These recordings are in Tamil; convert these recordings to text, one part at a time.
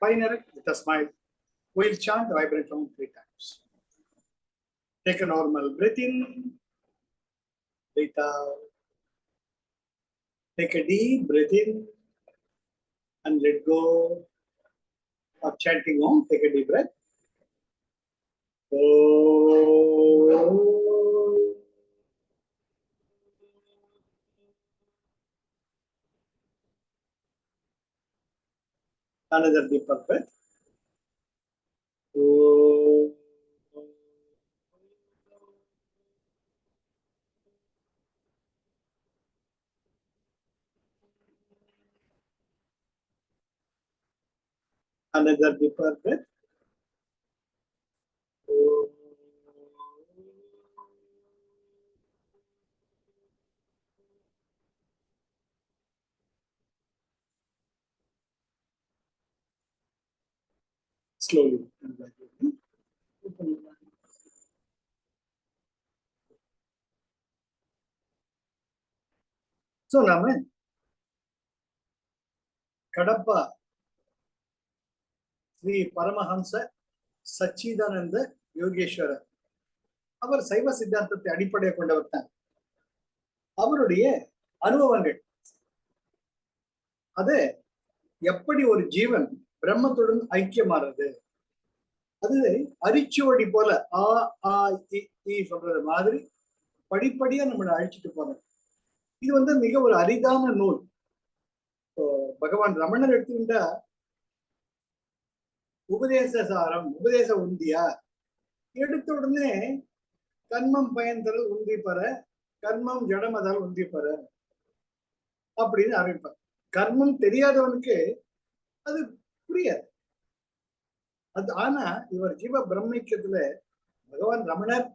Binary with a smile. We'll chant the vibrant sound 3 times. Take a normal breath in, breathe out. Take a deep breath in and let go of chanting on. Take a deep breath. Oh. Another deeper breath. Oh. Another deeper breath. Oh. Slowly. So, நாம கடப்பா ஸ்ரீ பரமஹம்ச சச்சிதானந்த யோகேஸ்வரர் அவர் சைவ சித்தாந்தத்தை அடிப்படையை கொண்டவர் தான். அவருடைய அனுபவங்கள் அது எப்படி ஒரு ஜீவன் பிரம்மத்துடன் ஐக்கியமாறது, அது அரிச்சுவடி போல ஆ ஆ சொல்றது மாதிரி படிப்படியா நம்மளை அழிச்சிட்டு போறது. இது மிக ஒரு அரிதான நூல். பகவான் ரமணர் எடுத்துக்கிட்டா உபதேச சாரம், உபதேச உந்தியா எடுத்த உடனே கர்மம் பயன்தல் உந்தி பெற, கர்மம் ஜடமதால் உந்தி பெற அப்படின்னு ஆரம்பிப்பார். கர்மம் தெரியாதவனுக்கு அது புரியாது. அது ஆனா இவர் ஜீவ பிரம்மைக்கத்துல பகவான் ரமணர்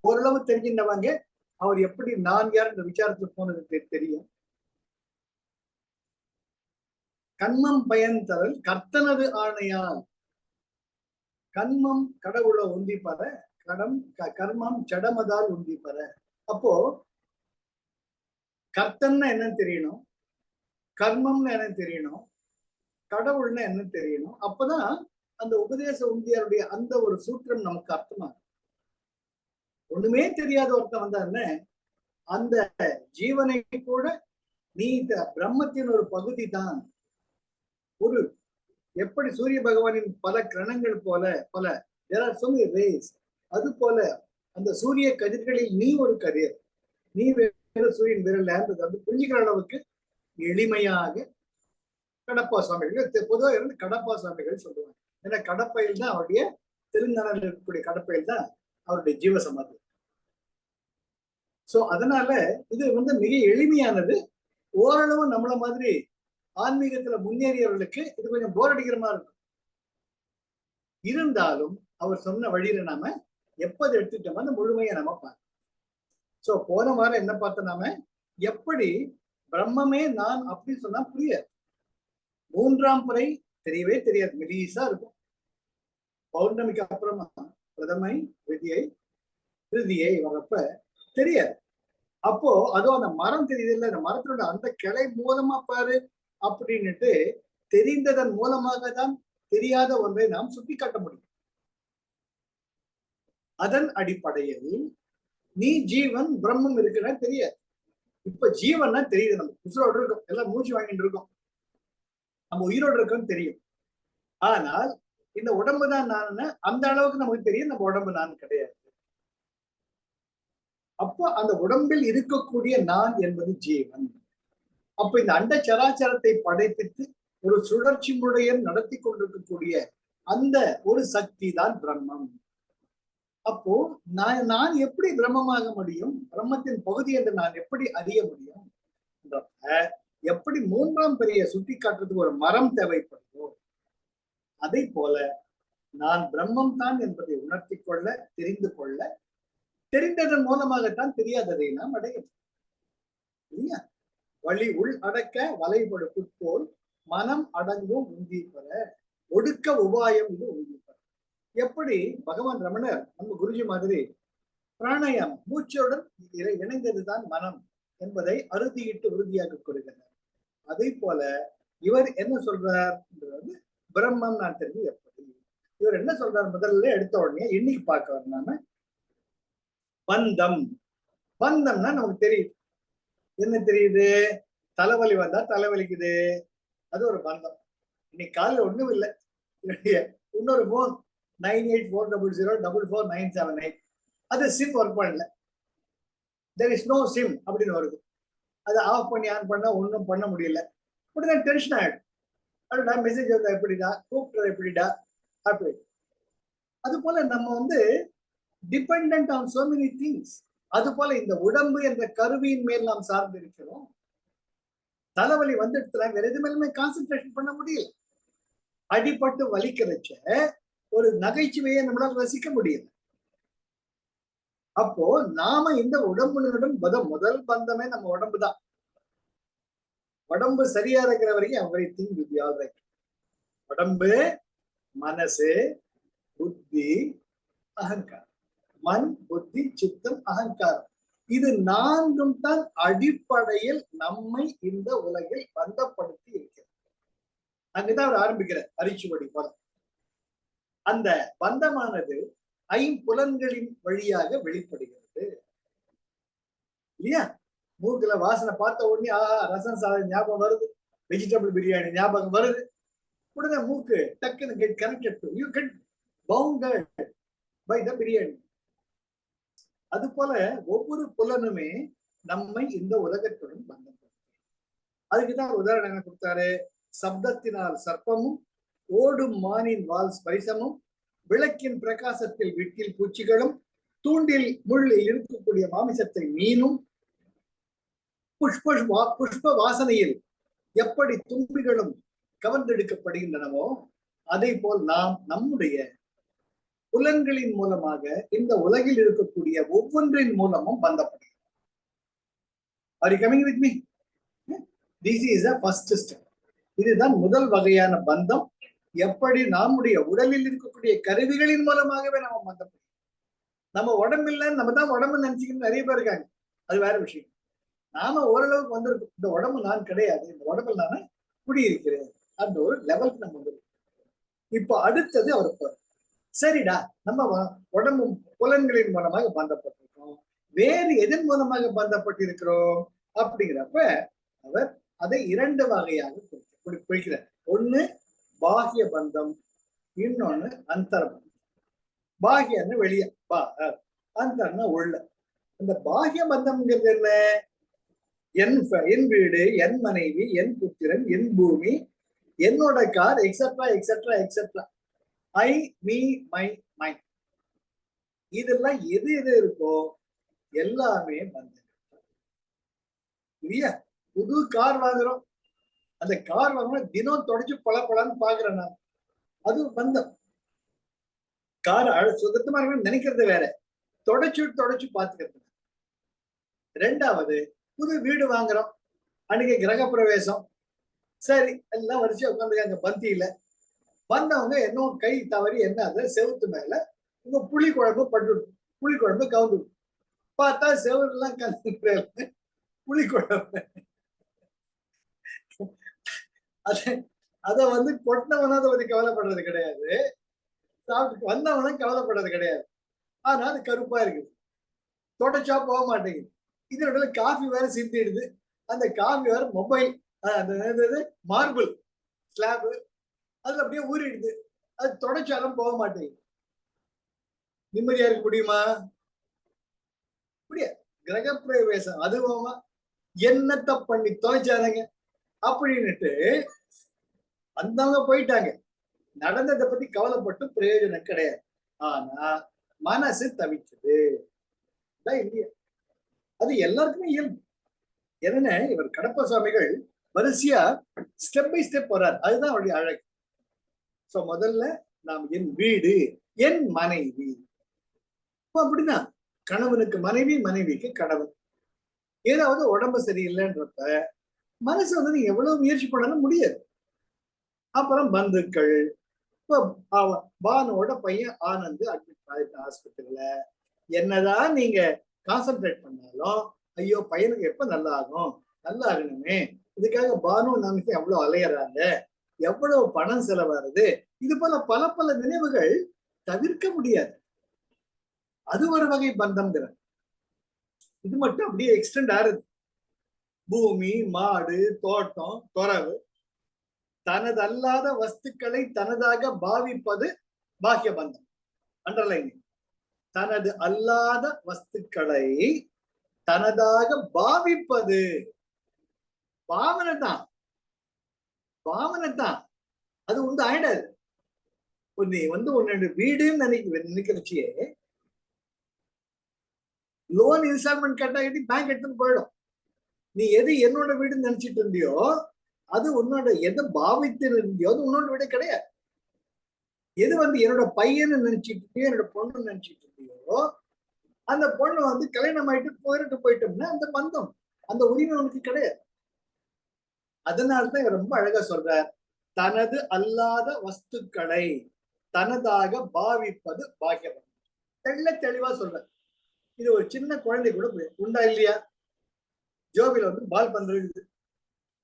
ஓரளவு தெரிஞ்சின்றவங்க. அவர் எப்படி நான் யார் இந்த விசாரத்துக்கு போனது தெரியும். கர்மம் பயன் தரல் கர்த்தனது ஆணையால், கர்மம் கடவுளை உந்தி பெற, கர்மம் ஜடமதால் உந்தி பெற. அப்போ கர்த்தன்னா என்னன்னு தெரியணும், கர்மம்னு என்னன்னு தெரியணும், கடவுள்னு என்னன்னு தெரியணும். அப்பதான் அந்த உபதேச உந்தியாருடைய அந்த ஒரு சூத்திரம் நமக்கு அர்த்தமா. ஒண்ணுமே தெரியாத ஒருத்தன் வந்தாருன்னு அந்த ஜீவனை கூட நீ இந்த பிரம்மத்தின் ஒரு பகுதி தான். ஒரு எப்படி சூரிய பகவானின் பல கிரணங்கள் போல பல ரேஸ், அது போல அந்த சூரிய கதிர்களில் நீ ஒரு கதிர், நீ வேற சூரியன் விரல் வந்து புரிஞ்சுக்கிற அளவுக்கு எளிமையாக கடப்பா சுவாமிகள் பொதுவாக இருந்து கடப்பா சுவாமிகள் சொல்லுவாங்க. ஏன்னா கடப்பையில் தான் அவருடைய தெலுங்கானாவில் இருக்கக்கூடிய கடப்பையில் தான் அவருடைய ஜீவசமாதி. சோ அதனால இது மிக எளிமையானது. ஓரளவு நம்மள மாதிரி ஆன்மீகத்துல முன்னேறியவர்களுக்கு இது கொஞ்சம் போர் அடிக்கிற மாதிரி இருக்கும். இருந்தாலும் அவர் சொன்ன வழியில நாம எப்போது எடுத்துட்டோமோ அந்த முழுமையை நம்ம பார்க்கணும். சோ போன வாரம் என்ன பார்த்தோம், நாம எப்படி பிரம்மமே நான் அப்படின்னு சொன்னா புரியாது. 3ஆம் பிறை தெரியவே தெரியாது, மெலிசா இருக்கும். பௌர்ணமிக்கு அப்புறமா பிரதமை விதியை திருதியை வரப்ப தெரியாது. அப்போ அதுவும் அந்த மரம் தெரியுது இல்லை, அந்த மரத்தோட அந்த கிளை மூலமா பாரு அப்படின்னுட்டு தெரிந்ததன் மூலமாக தான் தெரியாத ஒன்றை நாம் சுட்டி காட்ட முடியும். அதன் அடிப்படையில் நீ ஜீவன் பிரம்மம் இருக்குன்னா தெரியாது. இப்ப ஜீவன்னா தெரியுது, நம்ம உசுரோடு இருக்கோம், எல்லாம் மூச்சு வாங்கிட்டு இருக்கோம், நம்ம உயிரோடு இருக்கோம்னு தெரியும். ஆனால் இந்த உடம்பு தான் நான், அந்த அளவுக்கு நமக்கு தெரியும் நம்ம உடம்பு நான் கிடையாது. அப்போ அந்த உடம்பில் இருக்கக்கூடிய நான் என்பது ஜீவன். அப்ப இந்த அண்ட சராச்சரத்தை படைப்பித்து ஒரு சுழற்சி முறையை நடத்தி கொண்டிருக்கக்கூடிய அந்த ஒரு சக்தி தான் பிரம்மம். அப்போ நான் எப்படி பிரம்மமாக முடியும், பிரம்மத்தின் பகுதி என்று நான் எப்படி அறிய முடியும்? எப்படி 3ஆம் பிறையை சுட்டி காட்டுறதுக்கு ஒரு மரம் தேவைப்படுதோ அதை போல நான் பிரம்மம் தான் என்பதை உணர்த்தி கொள்ள, தெரிந்து கொள்ள, தெரிந்ததன் மூலமாகத்தான் தெரியாததை நாம் அடையணும் இல்லையா? வழி உள் அடக்க வலைபடு புட்போல் மனம் அடங்கும் உந்தி பெற, ஒடுக்க உபாயம் இது உந்தி பெற. எப்படி பகவான் ரமணர் நம்ம குருஜி மாதிரி பிராணாயாமம் மூச்சோடன் இணைந்ததுதான் மனம் என்பதை அறுதியிட்டு உறுதியாக கொடுக்கிறார். அதே போல இவர் என்ன சொல்றார் வந்து பிரம்மம் நான் தெரிஞ்சு எப்படி. இவர் என்ன சொல்றார் முதல்ல எடுத்த உடனே இன்னைக்கு பார்க்க நாம பந்தம். பந்தம்னா நமக்கு தெரியுது. என்ன தெரியுது? தலைவலி வந்தா தலைவலிக்குது, அது ஒரு பந்தம். இன்னைக்கு காலையில் ஒண்ணும் இல்லை, இன்னொரு போன் 9840044978 அது சிம் ஒர்க் பண்ணல, there is no சிம் அப்படின்னு வருது. அதை ஆஃப் பண்ணி ஆன் பண்ணா ஒன்றும் பண்ண முடியல. உடனே டென்ஷன் ஆயிடும். அப்படின்னா மெசேஜ் வந்தா எப்படிடா, கூப்பிட்டு எப்படிடா அப்படி. அது போல நம்ம வந்து depend on so many things. அது போல இந்த உடம்பு என்ற கருவியின் மேல் நாம் சார்ந்து இருக்கிறோம். தலைவலி வந்துடுச்சுனா வேற எது மேலுமே கான்சென்ட்ரேஷன் பண்ண முடியல. அடிபட்டு வலிக்கிறச்ச ஒரு நகைச்சுவையை நம்மளால ரசிக்க முடியல. அப்போ நாம இந்த உடம்புடன் முதல் பந்தமே நம்ம உடம்பு தான். உடம்பு சரியா இருக்கிற வரைக்கும் everything will be all right. உடம்பு, மனசு, புத்தி, அகங்காரம். மண், புத்தி, சித்தம், அகங்காரம், இது நான்கும் தான் அடிப்படையில் நம்மை இந்த உலகில் பந்தப்படுத்தி இருக்கிறது. அங்குதான் அவர் ஆரம்பிக்கிறார் அரிச்சுவடி போல. அந்த பந்தமானது ஐம்புலன்களின் வழியாக வெளிப்படுகிறது இல்லையா? மூக்குல வாசனை பார்த்த உடனே ஆஹா ரசம் சாதம் ஞாபகம் வருது, வெஜிடபிள் பிரியாணி ஞாபகம் வருது. உடனே மூக்கு டக்குன்னு get connected to, you get bounded by the biryani. அது போல ஒவ்வொரு புலனுமே நம்மை இந்த உலகத்துடன் பந்தப்படுத்தும். அதுக்குதான் உதாரணம் என்ன கொடுத்தாரு? சப்தத்தினால் சர்ப்பமும், ஓடும் மானின் வால் ஸ்பரிசமும், விளக்கின் பிரகாசத்தில் விட்டில் பூச்சிகளும், தூண்டில் முள்ளில் இருக்கக்கூடிய மாமிசத்தை மீனும், புஷ்ப வாசனையில் எப்படி தும்பிகளும் கவர்ந்தெடுக்கப்படுகின்றனவோ அதை போல் நாம் நம்முடைய புலன்களின் மூலமாக இந்த உலகில் இருக்கக்கூடிய ஒவ்வொன்றின் மூலமும் பந்தப்படுகிறோம். Are you coming with me? This is a first step. இதுதான் முதல் வகையான பந்தம். எப்படி நம்முடைய உடலில் இருக்கக்கூடிய கருவிகளின் மூலமாகவே நம்ம பந்தப்படுறோம். நம்ம உடம்பில்ல, நம்ம தான் உடம்பு நினைச்சுக்கிட்டு நிறைய பேர் இருக்காங்க, அது வேற விஷயம். நாம ஓரளவுக்கு வந்திருக்கோம். இந்த உடம்பு நான் கிடையாது, இந்த உடம்பில் நானே குடியிருக்கிறேன் அந்த ஒரு லெவலுக்கு நம்ம வந்துருக்கோம். இப்போ அடுத்தது அவர் சரிடா, நம்ம உடம்பு புலன்களின் மூலமாக பந்தப்பட்டிருக்கோம், வேறு எதன் மூலமாக பந்தப்பட்டிருக்கிறோம் அப்படிங்கிறப்ப அவர் அதை இரண்டு வகையாக குறிக்கிறார். ஒண்ணு பாகிய பந்தம், இன்னொன்னு அந்தர பந்தம். பாகியன்னு வெளியே, அந்தர்னா உள்ள. அந்த பாகிய பந்தம்ங்கிறது என்ன? என் வீடு, என் மனைவி, என் புத்திரன், என் பூமி, என்னோட car, etcetera etcetera etcetera. I, me, my, my, இதெல்லாம் எது எது இருக்கோ எல்லாமே பந்தம் இல்லையா? புது கார் வாங்குறோம், அந்த கார் வாங்கணும் தினம் தொடச்சு பழப்பழன்னு பாக்குறேன் நான், அது பந்தம். கார் சுத்தமா இருக்கணும்னு நினைக்கிறது வேற, தொடச்சு பாத்துக்கிறது. ரெண்டாவது, புது வீடு வாங்குறோம், அன்னைக்கு கிரக பிரவேசம், சரி எல்லாம் வரிசையா உட்காந்துருக்காங்க பந்தியில. வந்தவங்க இன்னும் கை தவறி என்ன அது செவுத்து மேல உங்க புளி குழம்பு புளி குழம்பு கவுந்து பார்த்தா செவுறு எல்லாம் கலந்து புளி குழம்பு. அத வந்து கொட்டினவனா அதை பத்தி கவலைப்படுறது கிடையாது, சாப்பிட்டு வந்தவனா கவலைப்படுறது கிடையாது. ஆனா அது கருப்பா இருக்குது, தொடச்சா போக மாட்டேங்குது. இதோட காஃபி வேற சிந்திடுது, அந்த காஃபி வேற மொபைல் அந்த மார்பிள் ஸ்லாப் அதுல அப்படியே ஊறிடுது, அது தொடச்சாலும் போக மாட்டேங்குது. நிம்மதியா இருக்க முடியுமா? முடியாது. கிரகப்பிரவேசம் அதுவாமா என்னத்த பண்ணி தொலைச்சாருங்க அப்படின்னுட்டு வந்தவங்க போயிட்டாங்க, நடந்ததை பத்தி கவலைப்பட்டு பிரயோஜனம் கிடையாது. ஆனா மனசு தவிச்சது இல்லையா? அது எல்லாருக்குமே இயல்பு. என்னன்னா இவர் கடப்ப சுவாமிகள் வரிசையா ஸ்டெப் பை ஸ்டெப் வர்றார், அதுதான் அவருடைய அழகு. சோ முதல்ல நாம் என் வீடு, என் மனைவி. அப்படின்னா கணவனுக்கு மனைவி, மனைவிக்கு கணவன். ஏதாவது உடம்பு சரியில்லைன்றப்ப மனசு வந்து நீங்க எவ்வளவு முயற்சி பண்ணாலும் முடியாது. அப்புறம் பந்துக்கள், பானோட பையன் ஆனந்த் அட்மிட் ஆயிட்ட ஹாஸ்பிட்டல்ல. என்னதான் நீங்க கான்சென்ட்ரேட் பண்ணாலும் ஐயோ பையனுக்கு எப்ப நல்லா ஆகும், நல்லா இருக்கணுமே, இதுக்காக பானு நமக்கு எவ்வளவு அலையறாங்க, எவ்வளவு பணம் செலவாகுது, இது போல பல பல நினைவுகள் தவிர்க்க முடியாது. அது ஒரு வகை பந்தம்ங்கிற. இது மட்டும் அப்படியே எக்ஸ்டெண்ட் ஆறுது. பூமி, மாடு, தோட்டம், துறவு, தனது அல்லாத வஸ்துக்களை தனதாக பாவிப்பது பாக்கிய பந்தம். அண்டர்லைன். தனது அல்லாத வஸ்துக்களை தனதாக பாவிப்பது பாவனை தான், பாவனை தான். அது வந்து ஆயிடாது. நீ வந்து உன்னோட வீடுன்னு நினைக்கிறச்சியே லோன் இன்ஸ்டால்மெண்ட் கட்டாகிட்டு பேங்க் எடுத்துன்னு போயிடும். நீ எது என்னோட வீடுன்னு நினைச்சிட்டு இருந்தியோ அது உன்னோட, எதை பாவித்து இருந்தியோ அது உன்னோட வீடு கிடையாது. எது வந்து என்னோட பையன்னு நினைச்சிட்டு இருந்தியோ, என்னோட பொண்ணு நினைச்சிட்டு இருந்தியோ, அந்த பொண்ணு வந்து கல்யாணம் ஆயிட்டு போயிட்டோம்னா அந்த பந்தம், அந்த உரிமை உனக்கு கிடையாது. அதனால்தான் ரொம்ப அழகா சொல்ற, தனது அல்லாத வஸ்துக்களை தனதாக பாவிப்பது பாக்கியம். தெளிவா சொல்ற. இது ஒரு சின்ன குழந்தை கூட உண்டா இல்லையா? ஜோபில வந்து பால் பந்து இருக்குது.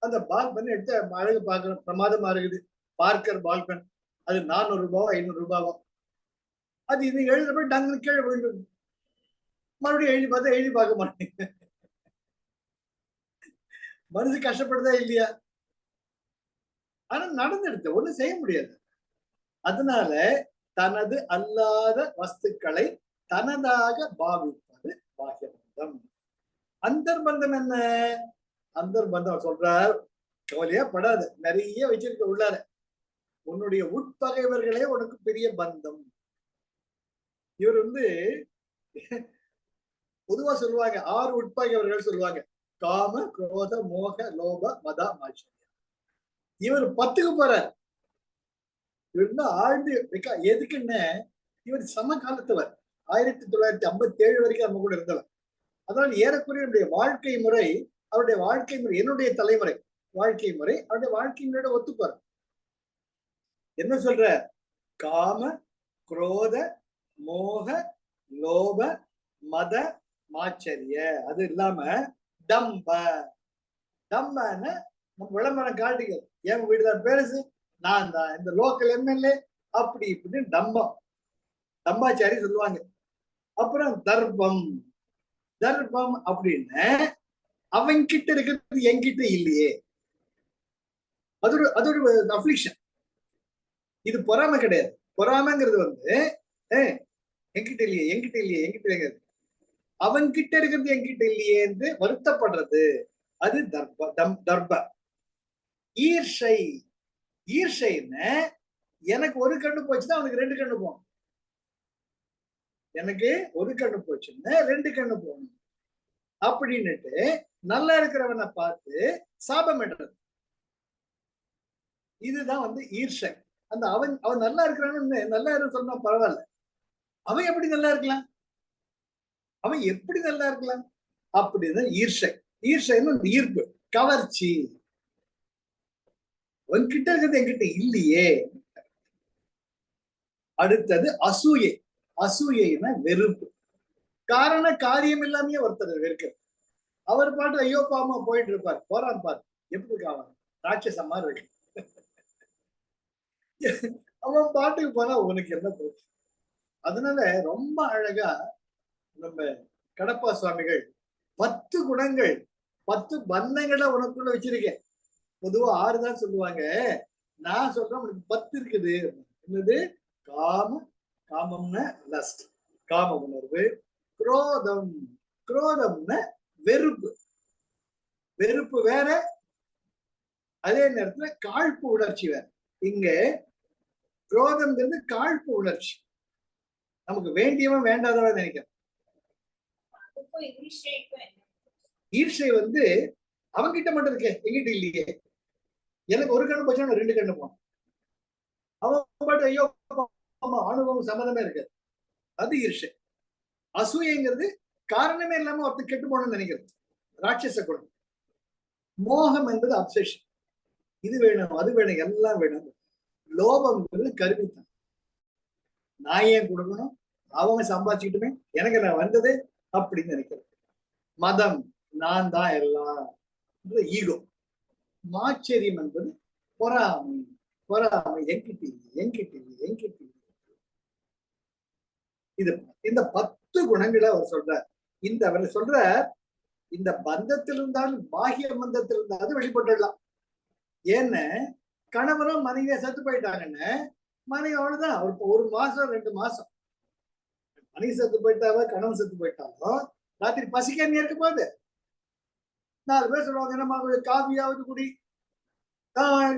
அந்த பால் பண்ணி எடுத்து அழகு பார்க்கணும், பிரமாதமா இருக்குது. பார்க்கர் பால் பென், அது 400 ரூபாவோ 500 ரூபாவோ. அது இது எழுதுறப்ப டங்கு கீழே விழுந்து மறுபடியும் எழுதி பார்த்தா எழுதி பார்க்க மாட்டேங்க. மனசு கஷ்டப்படுதா இல்லையா? ஆனா நடந்துடுது, ஒண்ணும் செய்ய முடியாது. அதனால தனது அல்லாத வஸ்துக்களை தனதாக பாவிப்பது பாக்கியபந்தம். அந்தர்பந்தம் என்ன? அந்தர்பந்தம் சொல்றார், கவலையா படாத, நிறைய வச்சிருக்க உள்ளார. உன்னுடைய உட்பகைவர்களே உனக்கு பெரிய பந்தம். இவர் வந்து பொதுவா சொல்லுவாங்க 6 உட்பகைவர்கள் சொல்லுவாங்க. காம, குரோத, மோக, லோப, மத, மாச்சரியம். இவர் 10க்கு போறார். இவர் ஆழ்ந்து எதுக்குன்னு, இவர் சம காலத்தவர், 1957 வரைக்கும் நம்ம கூட இருந்தவர். அதனால ஏறக்குறைய என்னுடைய வாழ்க்கை முறை, அவருடைய வாழ்க்கை முறை, என்னுடைய தலைமுறை வாழ்க்கை முறை அவருடைய வாழ்க்கை முறையோட ஒத்துப்பார். என்ன சொல்ற? காம, குரோத, மோக, லோப, மத, மாச்சரிய. அது இல்லாம டம்ப. டம்பன்னு நம்ம விளம்பரம் காட்டுங்க, என் வீடுதான் பெருசு, நான் தான் இந்த லோக்கல் எம்எல்ஏ, அப்படி இப்படின்னு டம்பம், டம்பாச்சாரி சொல்லுவாங்க. அப்புறம் தர்ப்பம். தர்ப்பம் அப்படின்னு அவங்க கிட்ட இருக்கிறது என்கிட்ட இல்லையே, அது ஒரு அஃப்ளிக்ஷன். இது பொறாமை கிடையாது. பொறாமைங்கிறது வந்து என்கிட்ட இல்லையே, என்கிட்ட இல்லையே, என்கிட்ட இல்லைங்க, அவன் கிட்ட இருக்கிறது என்கிட்ட இல்லையே என்று வருத்தப்படுறது, அது தர்ப்ப. ஈர்ஷை. ஈர்ஷைன்னு எனக்கு ஒரு கண்ணு போச்சுன்னா அவனுக்கு 2 கண்ணு போகணும். எனக்கு ஒரு கண்ணு போச்சுன்னா 2 கண்ணு போகணும் அப்படின்னுட்டு நல்லா இருக்கிறவனை பார்த்து சாபம் பண்றது. இதுதான் வந்து ஈர்ஷை. அந்த அவன் நல்லா இருக்கிறான்னு நல்லா இருக்கு சொன்னா பரவாயில்ல, அவன் எப்படி நல்லா இருக்கலாம், அவன் எப்படி நல்லா இருக்கலாம் அப்படிதான் ஈர்ஷை. ஈர்ஷைன்னு ஈர்ப்பு, கவர்ச்சி. உன்கிட்ட இருக்கிறது என்கிட்ட இல்லையே. அடுத்தது அசூயை. அசூயைன்னா வெறுப்பு. காரண காரியம் இல்லாமயே ஒருத்தர் வெறுக்கிறார். அவர் பாட்டு ஐயோ பாமா போயிட்டு இருப்பார், போறான் பாரு எப்படி இருக்கான், ராட்சச மாதிரி இருக்கு. அவன் பாட்டுக்கு போனா உனக்கு என்ன போச்சு. அதனால ரொம்ப அழகா நம்ம கடப்பா சுவாமிகள் 10 குணங்கள் 10 பந்தங்களை உனக்குள்ள வச்சிருக்கேன். பொதுவா 6 தான் சொல்லுவாங்க, நான் சொல்றேன் உனக்கு 10 இருக்குது. என்னது? காம, காமம்னா லஸ்ட், காம உணர்வு. குரோதம், குரோதம்னா வெறுப்பு, வெறுப்பு வேற. அதே நேரத்துல காழ்ப்பு உணர்ச்சி வேற. இங்க குரோதம்ங்கிறது காழ்ப்பு உணர்ச்சி, நமக்கு வேண்டியவன் வேண்டாதவன் நினைக்கிறேன். ஈர்ஷை வந்து அவன்கிட்ட மட்டும் இருக்கே, எங்கிட்ட இல்லையே. எனக்கு ஒரு கண்ணு போச்சா 2 கண்ணு போனான். அவன் பாட்டு ஐயோ அனுபவம் சம்மதமே இருக்காது, அது ஈர்ஷை. அசூயைங்கிறது காரணமே இல்லாம ஒருத்தர் கெட்டு போனோம்னு நினைக்கிறது, ராட்சச குணம். மோகம் என்பது அப்செஷன், இது வேணும் அது வேணும் எல்லாம் வேணும். லோபம்ங்கிறது கருவித்தான், நான் ஏன் கொடுக்கணும், அவங்க சம்பாதிச்சுக்கிட்டுமே எனக்கு நான் வந்தது அப்படின்னு நினைக்கிறது. மதம், நான் தான் எல்லாம். ஈகோ. மாச்சரியம் என்பது பொறாமை. பொறாமை என்கிட்ட. இது இந்த 10 குணங்களை அவர் சொல்றார். அவர் சொல்ற இந்த பந்தத்தில் இருந்தாலும் பாகிய பந்தத்தில் இருந்தாலும் வெளிப்பட்டுடலாம். ஏன்னு கணவரும் மனைவியா செத்து போயிட்டாங்கன்னு மனைவி அவ்வளவுதான். அவருக்கு 1 மாசம் 2 மாசம் மனைவி செத்து போயிட்டாவோ கணவன் செத்து போயிட்டாலும் ராத்திரி பசிக்காம இருக்க போகுது. 4 பேர் சொல்லுவாங்க, என்னமா கொஞ்சம் காஃபியாவது குடி.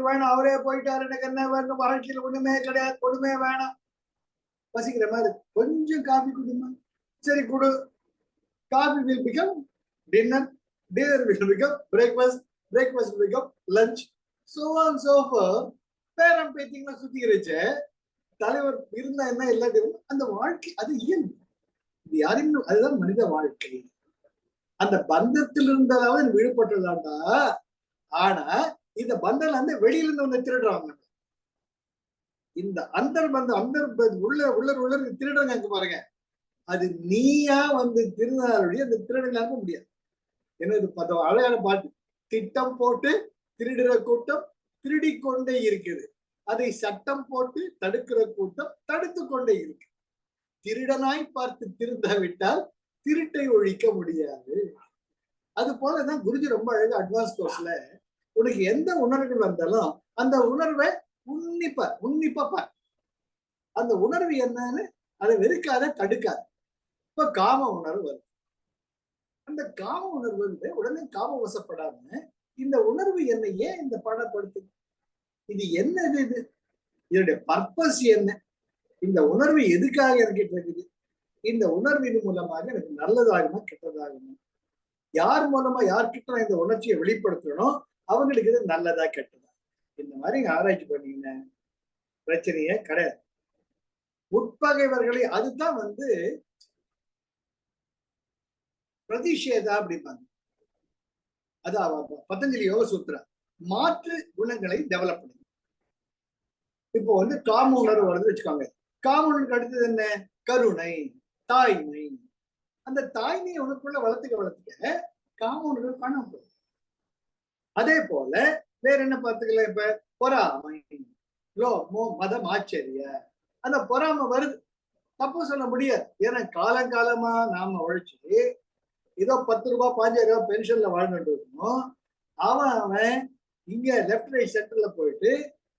வேணாம், அவரே போயிட்டாரு, எனக்கு என்ன வேணும், வாழ்க்கையில ஒண்ணுமே கிடையாது, ஒண்ணுமே வேணாம், பசிக்கிற மாதிரி கொஞ்சம் காஃபி குடிமா. சரி குடு. Coffee will become dinner, dinner will become breakfast, breakfast will become lunch, so on so fourth. பேரம் பேத்திங்களா சுத்திக்கிறச்சு. தலைவர் இருந்தா என்ன இல்லாட்டி அந்த வாழ்க்கை அது இயல்பு. இது யாரையும் அதுதான் மனித வாழ்க்கை. அந்த பந்தத்தில் இருந்தாலும் விடுபட்டுதான்டா. ஆனா இந்த பந்தம் வந்து வெளியில இருந்து வந்து திருடுறாங்க. இந்த உள்ள திருடுறாங்க பாருங்க. அது நீயா வந்து திருநாளுடைய அந்த திருடனாக முடியாது. என்னது அழகான பாட்டு. திட்டம் போட்டு திருடுற கூட்டம் திருடி கொண்டே இருக்குது, அதை சட்டம் போட்டு தடுக்கிற கூட்டம் தடுத்து கொண்டே இருக்கு. திருடனாய் பார்த்து திருந்தாவிட்டால் திருட்டை ஒழிக்க முடியாது. அது போலதான் குருஜி ரொம்ப அழகா அட்வான்ஸ் கோர்ஸ்ல உனக்கு எந்த உணர்வுகள் வந்தாலும் அந்த உணர்வை உன்னிப்பா பார். அந்த உணர்வு என்னன்னு அதை வெறுக்காத, தடுக்காத. இப்ப காம உணர்வு வருது. அந்த காம உணர்வு வந்து உடனே காம வசப்படாம இந்த உணர்வு என்னை ஏன் இந்த பாடப்படுத்து, இது என்னது, இதனுடைய பர்பஸ் என்ன, இந்த உணர்வு எதுக்காக எனக்கு இருக்குது, இந்த உணர்வின் மூலமாக எனக்கு நல்லதாகுமா கெட்டதாகுமா, யார் மூலமா யார்கிட்ட இந்த உணர்ச்சியை வெளிப்படுத்தணும், அவங்களுக்கு இது நல்லதா கெட்டதா, இந்த மாதிரி ஆராய்ச்சி பண்ணீங்கன்னா பிரச்சனையே கிடையாது. உட்பகைவர்களை அதுதான் வந்து பிரதிஷேதா அப்படிப்பாங்க. அதாவது பதஞ்சலி யோக சூத்திரா மாற்று குணங்களை டெவலப் பண்ணுங்க. இப்போ வந்து காம உணர்வு வருது வச்சுக்கோங்க. காம உணர்வுக்கு அடுத்தது என்ன, கருணை, தாய்மை. அந்த தாய்மையை உனக்குள்ள வளர்த்துக்க காம உணர்வு காணாம போகும். அதே போல வேற என்ன பார்த்துக்கலாம், இப்ப பொறாமை, லோகம், மதம், ஆச்சரிய. அந்த பொறாமை வருது, தப்பு சொல்ல முடியாது. ஏன்னா காலங்காலமா நாம உழைச்சு ஏதோ 10 ரூபாய் 5,000 ரூபாய் பென்ஷன்ல வாழ்ந்துட்டு இருக்கணும். அவன் இங்க லெப்ட் ரைட் சென்டர்ல போயிட்டு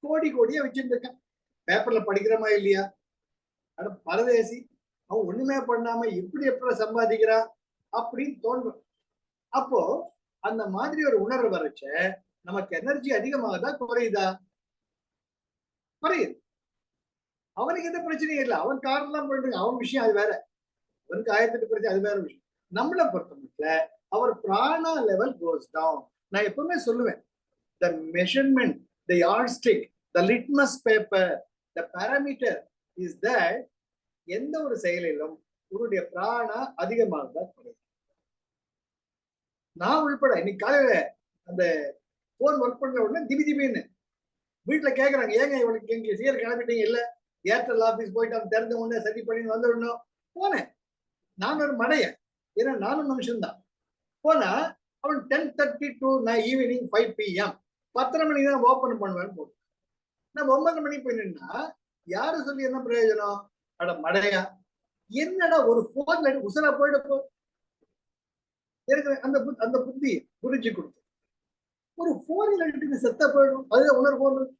கோடியா வச்சுட்டு இருக்கான். பேப்பர்ல படிக்கிறமா இல்லையா? ஆனா பரதேசி அவன் ஒண்ணுமே பண்ணாம எப்படி சம்பாதிக்கிறான் அப்படின்னு தோன்றும். அப்போ அந்த மாதிரி ஒரு உணர்வு வரைச்ச நமக்கு எனர்ஜி அதிகமாகதா குறையுதா? குறையுது. அவனுக்கு எந்த பிரச்சனையும் இல்லை, அவன் காரணம் போயிட்டு அவன் விஷயம் அது வேற, அவனுக்கு 1008 பிரச்சனை அது வேற விஷயம். நம்மளை பொறுத்த மட்டும் அவர் பிராணா லெவல் கோஸ் டவுன். நான் எப்பவுமே சொல்லுவேன், the measurement, the yardstick, the litmus paper, the parameter is that எந்த ஒரு செயலிலும் உன்னுடைய பிராணா அதிகமாக தான் குறையும். நான் உள்பட இன்னைக்கு காலையில அந்த போன் ஒர்க் பண்ற உடனே திபின்னு வீட்டுல கேக்குறாங்க, ஏங்க இவனுக்கு எங்க சீர் கிளம்பிட்டீங்க? இல்ல, ஏர்டெல் ஆபீஸ் போயிட்டு அவன் தெரிஞ்ச உடனே சரி பண்ணி வந்துடணும் போனேன். நான் ஒரு மடையன், ஏன்னா நானும் மனுஷன் தான். போனா அவன் 10:30 to ஈவினிங் 5 PM 10:30 மணிக்கு தான் ஓபன் பண்ணுவேன்னு போட்டு நான் 9 மணிக்கு போய் நின்னா யாரு சொல்லி என்ன பிரயோஜனம்? அட மடையா, என்னடா ஒரு போன்ல உசரா போயிட அந்த புத்தி புரிஞ்சு கொடுத்து ஒரு போன்ல செத்த போயிடும். அதுதான் உணர்வு போடுறது.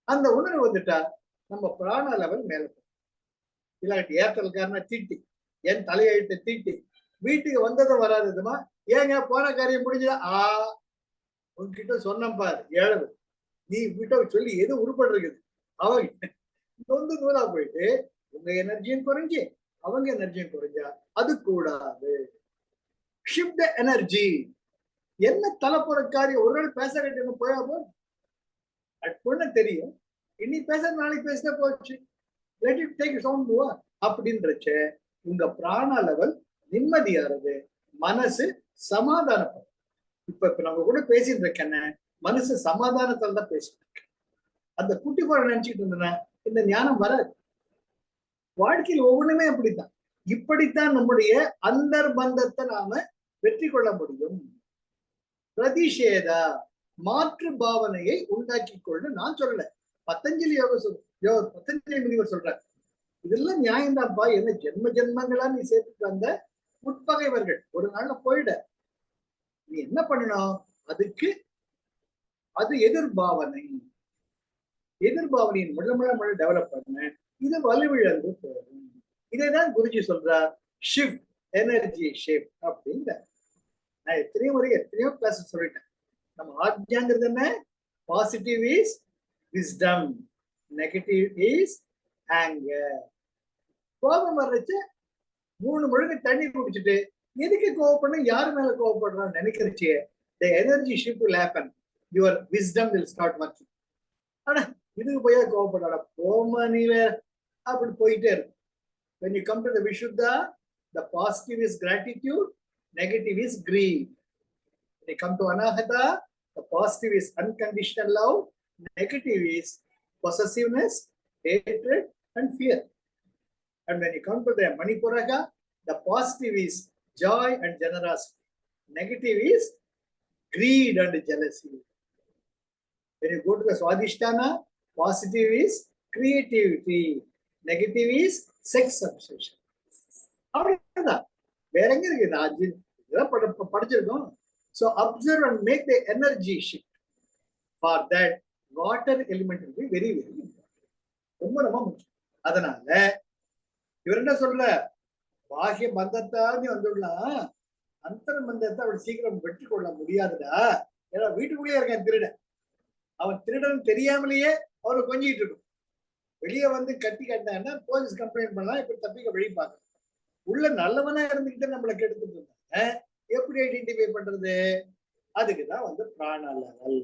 அந்த உணர்வு வந்துட்டா நம்ம பிராண லெவல் மேல போகும். இல்லாட்டி ஏர்டெல்காரனை தீட்டி என் தலையெழுத்து தீட்டி வீட்டுக்கு வந்ததும் வராதுமா, ஏங்க போன காரியம் முடிஞ்சதா? உன்கிட்ட சொன்ன பாரு ஏழு, நீ வீட்டை சொல்லி எது உருப்படுறது? அவங்க வந்து நூலா போயிட்டு உங்க எனர்ஜியும் குறைஞ்சி அவங்க எனர்ஜியும் குறைஞ்சா அது கூடாது. Shift energy. என்ன தலைப்புற காரியம் ஒரு நாள் பேச கட்டி போயா போன தெரியும், இன்னி பேச நாளைக்கு பேசினா போச்சு, let it take its own war அப்படின்றச்ச உங்க பிராண லெவல் நிம்மதியானது, மனசு சமாதானப்படும். இப்ப நம்ம கூட பேசிட்டு இருக்கேன்னு மனசு சமாதானத்தால் தான் பேசிட்டு இருக்கேன். அந்த குட்டி போற நினைச்சிட்டு இருந்தேன்னா இந்த ஞானம் வராது. வாழ்க்கையில் ஒவ்வொன்றுமே அப்படித்தான். இப்படித்தான் நம்முடைய அந்தர்பந்தத்தை நாம வெற்றி கொள்ள முடியும். பிரதிஷேதா மாற்று பாவனையை உண்டாக்கி கொண்டு நான் சொல்லல, பத்தஞ்சலி பத்தஞ்சலி முனிவர் சொல்றார். இதெல்லாம் நியாயம்தான்ப்பா, என்ன ஜென்ம ஜென்மங்களா நீ சேர்த்துட்டு வந்த உட்பகைவர்கள் ஒரு நாள்ல போயிட, நீ என்ன பண்ணணும், அதுக்கு அது எதிர்பாவனை, எதிர்பாவனையின் முள்ள டெவலப் பண்ண, இது வலுவிழந்து போகும். இதைதான் குருஜி சொல்றார், ஷிஃப்ட் எனர்ஜி ஷிஃப்ட் அப்படிங்கிற. நான் எத்தனையோ கிளாஸ் சொல்லிட்டேன். நம்ம ஆஜ்ஞாங்கிறது என்ன, positive is wisdom, negative is anger. கோபம் வர்றச்சு 3 முழுக்க தண்ணி குடிச்சிட்டு எதுக்கு கோவப்படணும், யாரு மேல கோவப்படுறான்னு நினைக்கிறச்சே, the energy shift will happen, your wisdom will start working. ஆனா இதுக்கு போய் கோவப்படாத, போமா நீ வேற அப்படி போயிட்டே இருக்கும். when you come to the Vishuddha, the positive is gratitude, negative is greed. when you come to Anahata, the positive is unconditional love, negative is possessiveness, hatred and fear. And when you come to the Manipuraga, the positive is joy and generosity, negative is greed and jealousy. When you go to the Swadhisthana, positive is creativity, negative is sex obsession. அவ்வளவுதான், வேற எங்க இருக்கு, இதெல்லாம் படிச்சிருக்கோம். So observe and make the energy shift. For that, water element will be very very important. ரொம்ப ரொம்ப முக்கியம். அதனால இவர் என்ன சொல்ற, பாகிய பந்தத்தாதி வந்துடலாம், அந்தர பந்தத்தை அவள் சீக்கிரம் வெற்றி கொள்ள முடியாதுடா. ஏன்னா வீட்டுக்குள்ளேயே இருக்கான் திருடன், அவன் திருடன் தெரியாமலேயே அவரை கொஞ்சிட்டு இருக்கும். வெளியே வந்து கட்டி கட்டினா போலீஸ் கம்ப்ளைண்ட் பண்ணலாம், இப்படி தப்பிக்க வழி பார்க்க. உள்ள நல்லவனா இருந்துகிட்டு நம்மளை கெடுத்துட்டு இருந்தாங்க, எப்படி ஐடென்டிஃபை பண்றது? அதுக்குதான் வந்து பிராண லெவல்,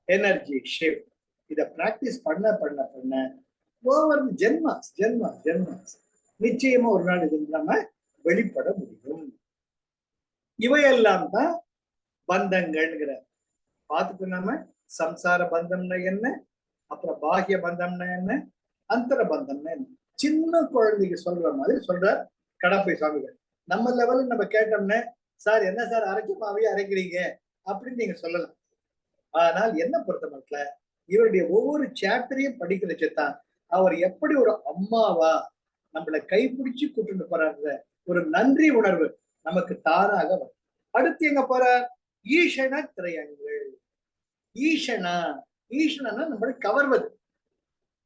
எனர்ஜி ஷிஃப்ட். இதை பிராக்டிஸ் பண்ண பண்ண பண்ண ஓவர் ஜென்மாஸ் ஜென்மாஸ் ஜென்மாஸ் நிச்சயமா ஒரு நாள் இது நம்ம வெளிப்பட முடியும். இவையெல்லாம் தான் பந்தங்கள்ங்கிற பார்த்துட்டு நாம சம்சார பந்தம்னா என்ன, அப்புறம் பாகிய பந்தம்னா என்ன, அந்தர பந்தம்னா என்ன, சின்ன குழந்தைக்கு சொல்ற மாதிரி சொல்ற கடப்பை சுவாமிகள். நம்ம லெவலில் நம்ம கேட்டோம்னா, சார் என்ன சார் அரைக்கமாவே அரைக்கிறீங்க அப்படின்னு நீங்க சொல்லலாம். ஆனால் என்ன பொறுத்த மட்டும் இவருடைய ஒவ்வொரு சாப்டரையும் படிக்கிறச்சுதான் அவர் எப்படி ஒரு அம்மாவா நம்மளை கைப்பிடிச்சு கூட்டிட்டு போறாங்க, ஒரு நன்றி உணர்வு நமக்கு தானாக வரும். அடுத்து எங்க போற, ஈஷண திரயங்கள். ஈஷணா, ஈஷணனா நம்மளை கவர்வது,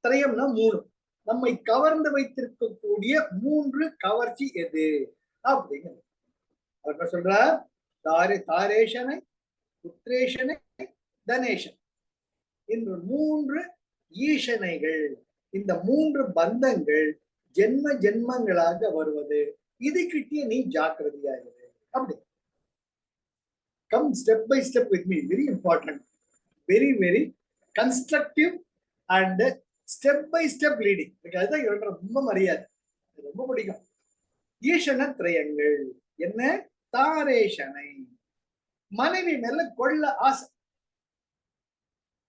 திரயம்னா 3, நம்மை கவர்ந்து வைத்திருக்கக்கூடிய 3 கவர்ச்சி எது அப்படிங்கிறது அவர் என்ன சொல்றார், தாரேஷனை, புத்திரேஷனை, தனேஷன். இந்த 3 ஈஷணைகள், இந்த 3 பந்தங்கள் ஜென்ம ஜென்மங்களாக வருவது, இது கிட்டே நீ ஜாக்கிரதையாகிறது. அப்படி come step by step with me, very important, very very constructive and step by step leading. எனக்கு அதுதான் இவரோட ரொம்ப மரியாதை, ரொம்ப பிடிக்கும். ஈஷண திரயங்கள் என்ன, தாரேஷனை, மனைவி மேல கொள்ள ஆசை,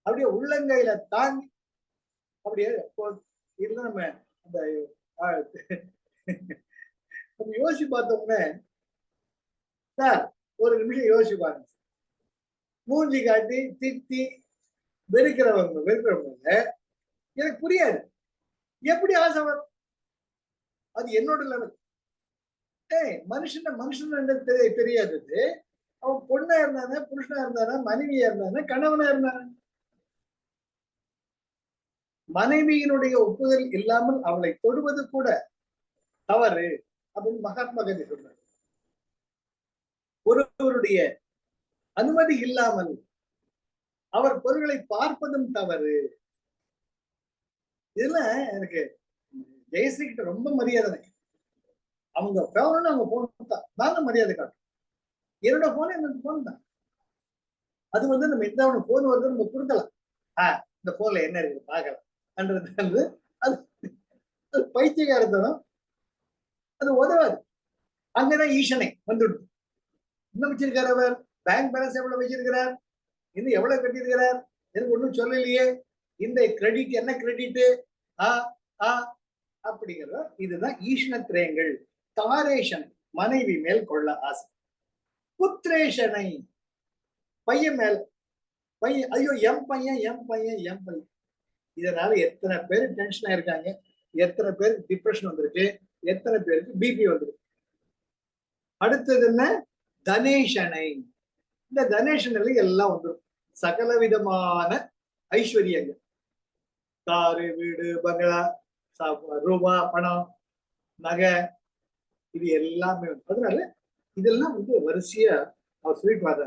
அப்படியே உள்ளங்கையில தாங்கி அப்படியே இதுல நம்ம அந்த யோசிச்சு பார்த்தோம்னா, சார் ஒரு நிமிஷம் யோசிச்சு பாருங்க, மூஞ்சி காட்டி திட்டி வெறுக்கிறவங்க எனக்கு புரியாது, எப்படி ஆசை வரும்? அது என்னோட லெவல். மனுஷன் தெரியாது. அவன் பொண்ணா இருந்தானே, புருஷனா இருந்தானே, மனைவியா இருந்தானே, கணவனா இருந்தானே, மனைவியினுடைய ஒப்புதல் இல்லாமல் அவளை தொடுவது கூட தவறு அப்படின்னு மகாத்மா காந்தி சொல்றார். ஒருவருடைய அனுமதி இல்லாமல் அவர் பொருள்களை பார்ப்பதும் தவறு. இதுல எனக்கு ஜெயஸ்ரீ கிட்ட ரொம்ப மரியாதை. எனக்கு அவங்க போன் அவங்க போன் தான், நானும் மரியாதை காட்டும். என்னோட போன் என்னோட போன் தான். அது வந்து நம்ம எந்த போன் வருது நம்ம கொடுக்கலாம், இந்த போன்ல என்ன இருக்கு பார்க்கலாம் அன்றது அது பைத்தியகாரத்தனம், அது உதவாது. அங்கதான் ஈசனை வந்துடும். இன்னும் வச்சிருக்கார் அவர், பேங்க் பேலன்ஸ் எவ்வளவு வச்சிருக்கிறார், இன்னும் எவ்வளவு கட்டியிருக்கிறார், எனக்கு ஒன்றும் சொல்லலையே, இந்த கிரெடிட் என்ன கிரெடிட் அப்படிங்கிறத. இதுதான் ஈஷ்ண திரயங்கள். தாரேஷனை, மனைவி மேல் கொள்ள ஆசை. புத்திரேஷனை, பையன் மேல பையன், ஐயோ எம் பையன் எம் பையன் எம் பையன். இதனால எத்தனை பேர் டென்ஷன் ஆயிருக்காங்க, எத்தனை பேருக்கு டிப்ரெஷன் வந்திருக்கு, எத்தனை பேருக்கு பிபி வந்திருக்கு. அடுத்தது என்ன? தனேஷனை. இந்த தனேஷனில் எல்லாம் வந்துடும். சகல விதமான ஐஸ்வர்யங்கள், காரு, வீடு, பங்களா, ரூபா, பணம், நகை, இது எல்லாமே. அதனால இதெல்லாம் வரிசையா அவர் சொல்லிட்டு வர்ற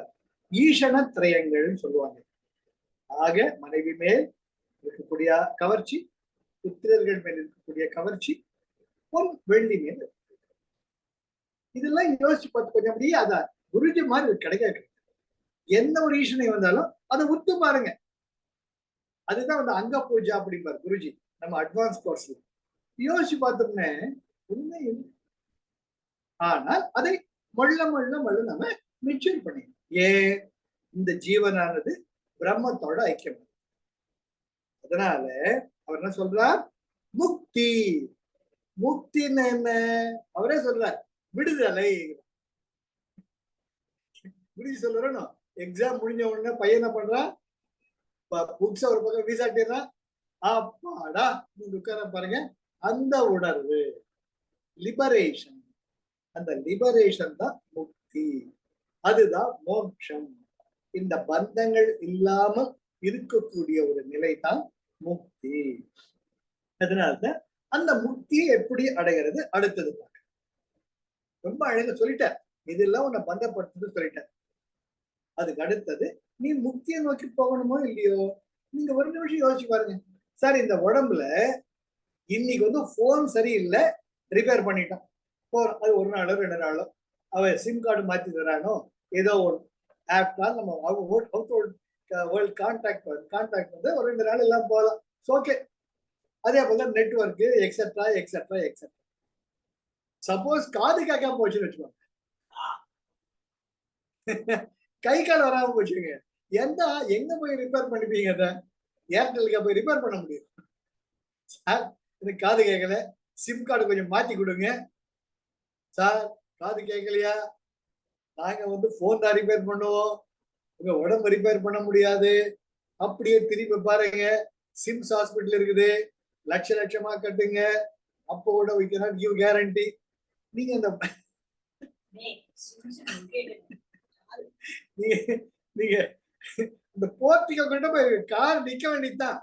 ஈஷண திரயங்கள்னு சொல்லுவாங்க. ஆக மனைவி மேல் இருக்கக்கூடிய கவர்ச்சி, புத்திரர்கள் மேல் இருக்கக்கூடிய கவர்ச்சி, பொன் வெள்ளி மேல். இதெல்லாம் யோசிச்சு பார்த்து கொஞ்சம் அப்படியே அதான் குருஜி மாதிரி கிடைக்காது. எந்த ஒரு ஈஷனை வந்தாலும் அதை உத்து பாருங்க. அதுதான் அங்க பூஜா அப்படிம்பாரு குருஜி நம்ம அட்வான்ஸ் கோர்ஸ்ல. யோசிச்சு பார்த்தோம்னே உண்மை இல்லை. ஆனால் அதை மொள்ள மொள்ள மொள்ள நம்ம மெச்சூர் பண்ணி, ஏன் இந்த ஜீவனானது பிரம்மத்தோட ஐக்கியம். அதனால அவர் என்ன சொல்றார்? முக்தி. முக்தின்னு என்ன? அவரே சொல்றார் விடுதலை. குருஜி சொல்றோம், எக்ஸாம் முடிஞ்ச உடனே பையன் என்ன பண்றான், புக்ஸ் ஒரு பக்கம் வீசாட்டிடுறான். அப்பாடா உட்கார பாருங்க, அந்த உணர்வு லிபரேஷன். அந்த லிபரேஷன் தான் முக்தி, அதுதான் மோட்சம். இந்த பந்தங்கள் இல்லாமல் இருக்கக்கூடிய ஒரு நிலை தான் முக்தி. அதனால்தான் அந்த முக்தியை எப்படி அடைகிறது அடுத்தது பார்க்க. ரொம்ப அழகா சொல்லிட்டார், இதெல்லாம் உன்னை பந்தப்படுத்துன்னு சொல்லிட்டார். அதுக்கு அடுத்தது நீ முக்தியை நோக்கி போகணுமோ இல்லையோ, நீங்க ஒரு நிமிஷம் யோசிச்சு பாருங்க. சார் இந்த உடம்புல இன்னைக்கு போன் சரியில்லை, ரிப்பேர் பண்ணிட்டான். அது ஒரு நாளோ 2 நாளோ அவன் சிம் கார்டு மாத்தி தரானோ ஏதோ ஒரு ஆப்னால் நம்ம வேர்ல்ட் கான்டாக்ட் வந்து ஒரு 2 நாள் எல்லாம் போகலாம், ஓகே. அதே போல network etcetera etcetera etcetera. Suppose காது கேட்காம போச்சுன்னு வச்சுக்கோங்க, கை கால் வராம போச்சுங்க, எங்க போய் ரிப்பேர் பண்ணிப்பீங்க? அதை ஏர்டெலுக்கு போய் ரிப்பேர் பண்ண முடியும். சார் எனக்கு காது கேட்கல, சிம் கார்டு கொஞ்சம் மாத்தி கொடுங்க. சார் காது கேட்கலையா, நாங்க போன் தான் ரிப்பேர் பண்ணுவோம், உங்க உடம்பு ரிப்பேர் பண்ண முடியாது. அப்படியே திரும்பி பாருங்க, சிம்ஸ் ஹாஸ்பிட்டல் இருக்குது, லட்சமா கட்டுங்க, அப்போ கூட வைக்கிறோம், நியூ கேரண்டி. நீங்க அந்த நீங்க இந்த போர்ட்டிகோ கிட்ட போய் கார் நிக்க வேண்டியதுதான்.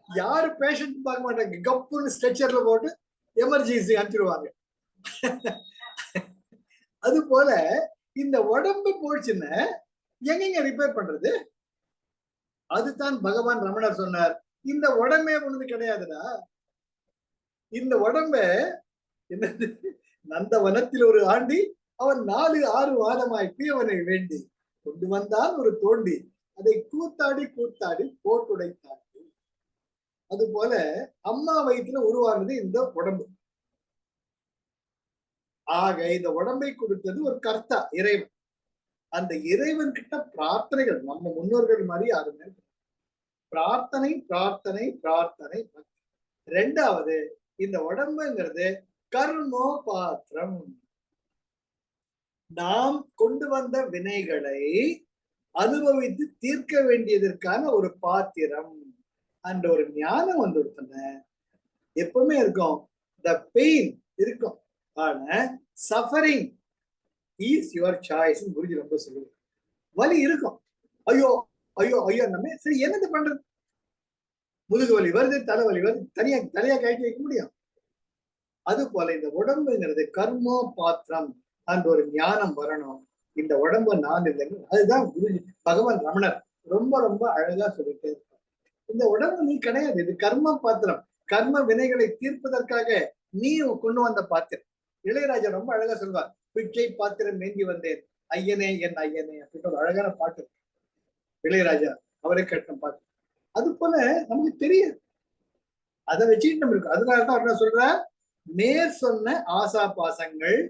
யாரு பேஷண்ட் பார்க்க மாட்டாங்க, கப்புன்னு ஸ்ட்ரெச்சர்ல போட்டு எமர்ஜென்சி அனுப்பிடுவாங்க. அது போல இந்த உடம்பு போச்சுன்னு எங்க ரிப்பேர் பண்றது? அதுதான் பகவான் ரமணர் சொன்னார், இந்த உடம்பே ஒண்ணு கிடையாதுடா. இந்த உடம்ப என்னது, நந்தவனத்தில் ஒரு ஆண்டி அவன் 4-6 வாரமாய் பியவனை வேண்டி கொண்டு வந்தான் ஒரு தோண்டி, அதை கூத்தாடி கூத்தாடி போட்டுடைத்தாடி. அது போல அம்மா வயிற்றுல உருவானது இந்த உடம்பு. ஆக இந்த உடம்பை கொடுத்தது ஒரு கர்த்தா, இறைவன். அந்த இறைவன் கிட்ட பிரார்த்தனைகள், நம்ம முன்னோர்கள் மாதிரி யாருமே பிரார்த்தனை பிரார்த்தனை பிரார்த்தனை. 2வது இந்த உடம்புங்கிறது கர்மோ பாத்திரம். நாம் கொண்டு வந்த வினைகளை அனுபவித்து தீர்க்க வேண்டியதற்கான ஒரு பாத்திரம். அந்த ஒரு ஞானம் வந்துடுத்துன எப்பவுமே இருக்கும். த பெயின் இருக்கும், ஆனா suffering is your choice. Guruji ரொம்ப சொல்லுவாங்க. வலி இருக்கும், ஐயோ ஐயோ ஐயோ நம்ம சரி என்னது பண்றது, முதுகு வலி வருது, தலைவலி வருது, தலையா கழட்டி வைக்க முடியும். அது போல இந்த உடம்புங்கிறது கர்மோ பாத்திரம். அந்த ஒரு ஞானம் வரணும், இந்த உடம்பு நான் இல்லைன்னு. அதுதான் குருஜி பகவான் ரமணர் ரொம்ப ரொம்ப அழகா சொல்லிட்டே இருப்பார். இந்த உடம்பு நீ கிடையாது, இது கர்ம பாத்திரம். கர்ம வினைகளை தீர்ப்பதற்காக நீ கொண்டு வந்த பாத்திரம். இளையராஜா ரொம்ப அழகா சொல்வார், பிச்சை பாத்திரம் ஏந்தி வந்தேன் ஐயனே என் ஐயனே அப்படின்ற ஒரு அழகான பாட்டு இளையராஜா அவரே கேட்ட பாட்டு. அது போல நமக்கு தெரியாது, அதை வச்சுட்டு நம்ம இருக்கோம். அதனாலதான் அவர் என்ன சொல்ற, நேர் சொன்ன ஆசா பாசங்கள்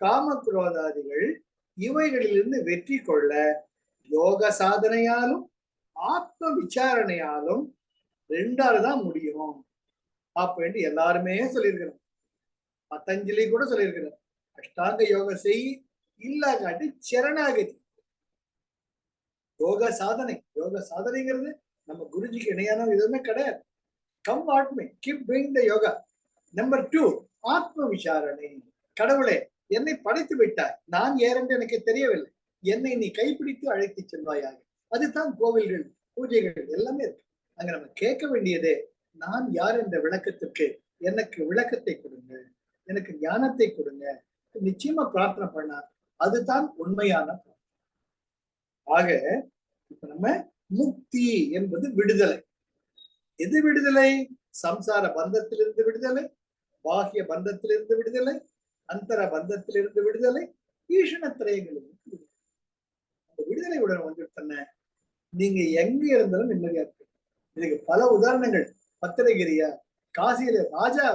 காம குரோதாதிகள் இவைகளிலிருந்து வெற்றி கொள்ள யோக சாதனையாலும் ஆத்ம விசாரணையாலும் 2ஆல தான் முடியும் அப்படின்னு எல்லாருமே சொல்லியிருக்கிறோம். பதஞ்சலி கூட சொல்லியிருக்கிறார், அஷ்டாங்க யோக செய், இல்லா காட்டி சரணாகதி. யோக சாதனை. யோக சாதனைங்கிறது நம்ம குருஜிக்கு இணையான எதுவுமே கிடையாது. Come what me, keep doing the yoga. Number 2, ஆத்ம விசாரணை. கடவுளே, என்னை படைத்து விட்டாய், நான் ஏறென்று எனக்கு தெரியவில்லை, என்னை நீ கைப்பிடித்து அழைத்து செல்வாயாக. அதுதான் கோவில்கள், பூஜைகள் எல்லாமே இருக்கு. அங்க நம்ம கேட்க வேண்டியதே, நான் யார் என்ற விளக்கத்திற்கு எனக்கு விளக்கத்தை கொடுங்க, எனக்கு ஞானத்தை கொடுங்க. நிச்சயமா பிரார்த்தனை பண்ணா அதுதான் உண்மையான பிரார்த்தனை. ஆக இப்ப நம்ம முக்தி என்பது விடுதலை. எது விடுதலை? சம்சார பந்தத்திலிருந்து விடுதலை, பாகிய பந்தத்திலிருந்து விடுதலை, அந்தர பந்தத்திலிருந்து விடுதலை, ஈஷணத்திரையங்களிலிருந்து விடுதலை. அந்த விடுதலையுடன் வந்து தன்னை நீங்க எங்க இருந்தாலும் நிம்மதியா இருக்கு. இதுக்கு பல உதாரணங்கள். பத்திரகிரியா, காசியில ராஜா